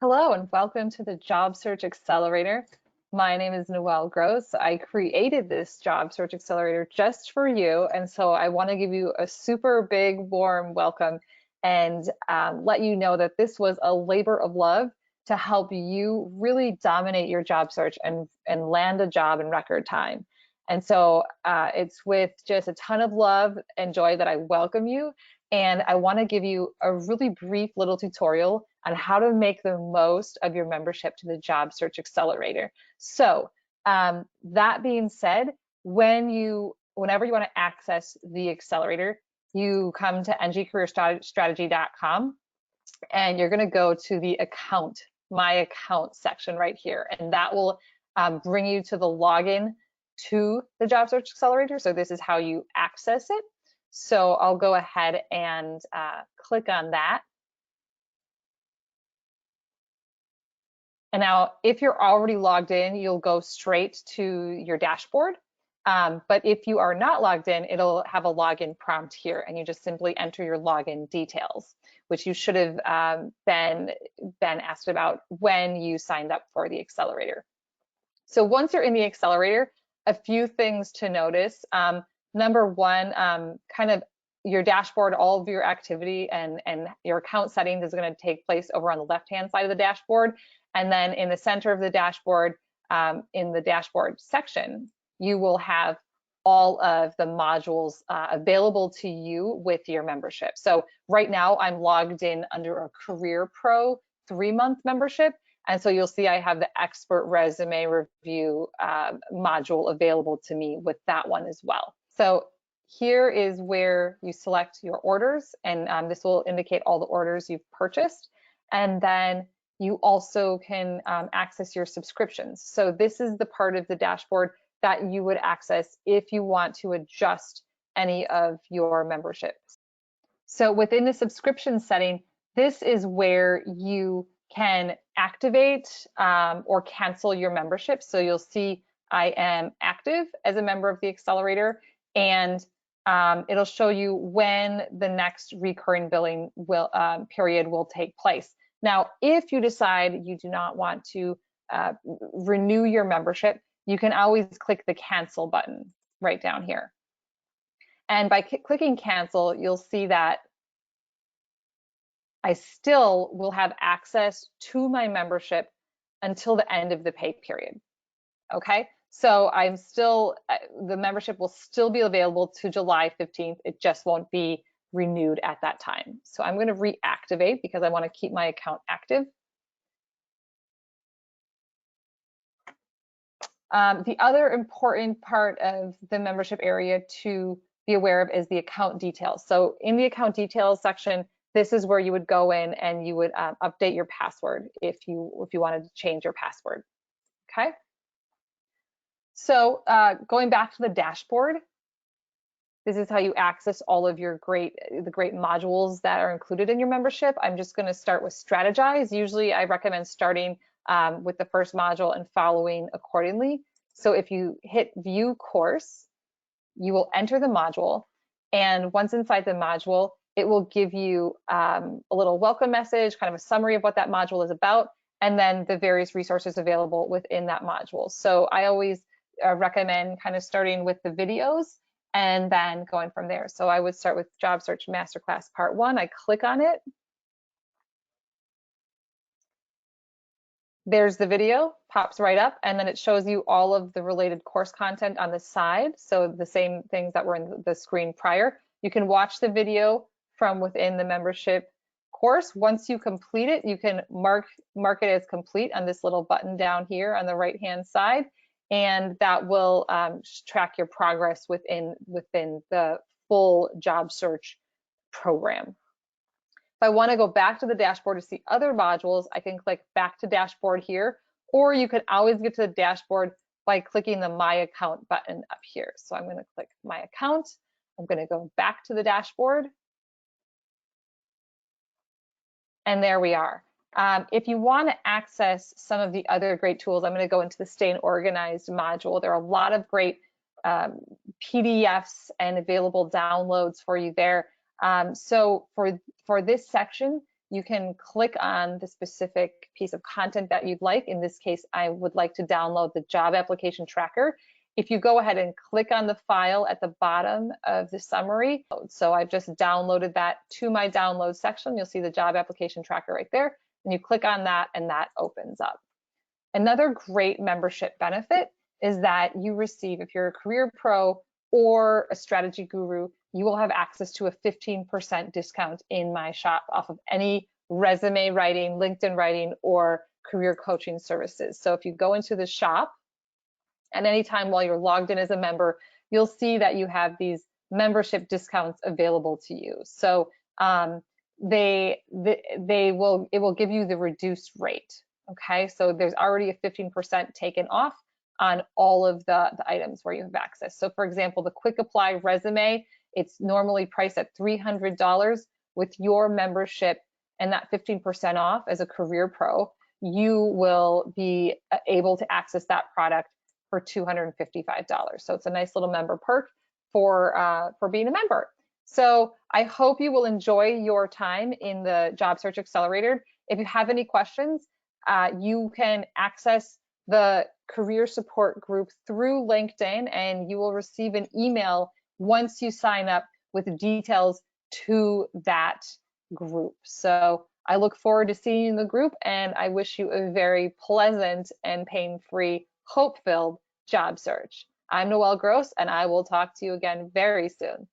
Hello and welcome to the Job Search Accelerator. My name is Noelle Gross. I created this Job Search Accelerator just for you, and so I want to give you a super big, warm welcome and let you know that this was a labor of love to help you really dominate your job search and land a job in record time. And so it's with just a ton of love and joy that I welcome you. And I want to give you a really brief little tutorial on how to make the most of your membership to the Job Search Accelerator. So that being said, whenever you want to access the accelerator, you come to ngcareerstrategy.com and you're going to go to the my account section right here, and that will bring you to the login to the Job Search Accelerator. So this is how you access it. So I'll go ahead and click on that. And now if you're already logged in, you'll go straight to your dashboard. But if you are not logged in, it'll have a login prompt here, and you just simply enter your login details, which you should have been asked about when you signed up for the accelerator. So once you're in the accelerator, a few things to notice. Number one, kind of your dashboard, all of your activity and your account settings is going to take place over on the left-hand side of the dashboard. And then in the center of the dashboard, in the dashboard section, you will have all of the modules available to you with your membership. So right now I'm logged in under a Career Pro 3-month membership. And so you'll see I have the Expert Resume Review module available to me with that one as well. So here is where you select your orders, and this will indicate all the orders you've purchased. And then you also can access your subscriptions. So this is the part of the dashboard that you would access if you want to adjust any of your memberships. So within the subscription setting, this is where you can activate or cancel your membership. So you'll see I am active as a member of the accelerator, and it'll show you when the next recurring billing period will take place. Now, if you decide you do not want to renew your membership, you can always click the cancel button right down here. And by clicking cancel, you'll see that I still will have access to my membership until the end of the pay period. Okay, so I'm still, the membership will still be available to July 15th. It just won't be renewed at that time. So I'm going to reactivate because I want to keep my account active. The other important part of the membership area to be aware of is the account details. So in the account details section, this is where you would go in and you would update your password if you wanted to change your password. Okay. So going back to the dashboard, this is how you access all of your great modules that are included in your membership. I'm just going to start with strategize. Usually I recommend starting with the first module and following accordingly. So if you hit view course, you will enter the module, and once inside the module, it will give you a little welcome message, kind of a summary of what that module is about, and then the various resources available within that module. So I always recommend kind of starting with the videos and then going from there. So I would start with Job Search Masterclass Part 1. I click on it. There's the video, pops right up, and then it shows you all of the related course content on the side. So the same things that were in the screen prior. You can watch the video from within the membership course. Once you complete it, you can mark it as complete on this little button down here on the right-hand side, and that will track your progress within the full job search program. If I want to go back to the dashboard to see other modules, I can click back to dashboard here, or you can always get to the dashboard by clicking the My Account button up here. So I'm going to click My Account. I'm going to go back to the dashboard. And there we are. If you want to access some of the other great tools, I'm going to go into the Staying Organized module. There are a lot of great PDFs and available downloads for you there. So for this section, you can click on the specific piece of content that you'd like. In this case, I would like to download the job application tracker. If you go ahead and click on the file at the bottom of the summary, so I've just downloaded that to my download section. You'll see the job application tracker right there, and you click on that and that opens up. Another great membership benefit is that you receive, if you're a career pro or a strategy guru, you will have access to a 15% discount in my shop off of any resume writing, LinkedIn writing, or career coaching services. So if you go into the shop at any time while you're logged in as a member, you'll see that you have these membership discounts available to you. So it will give you the reduced rate. Okay, so there's already a 15% taken off on all of the items where you have access. So for example, the quick apply resume, it's normally priced at $300. With your membership and that 15% off as a career pro, you will be able to access that product for $255. So it's a nice little member perk for being a member. So I hope you will enjoy your time in the Job Search Accelerator. If you have any questions, you can access the career support group through LinkedIn, and you will receive an email once you sign up with details to that group. So I look forward to seeing you in the group, and I wish you a very pleasant and pain-free, hope-filled job search. I'm Noelle Gross, and I will talk to you again very soon.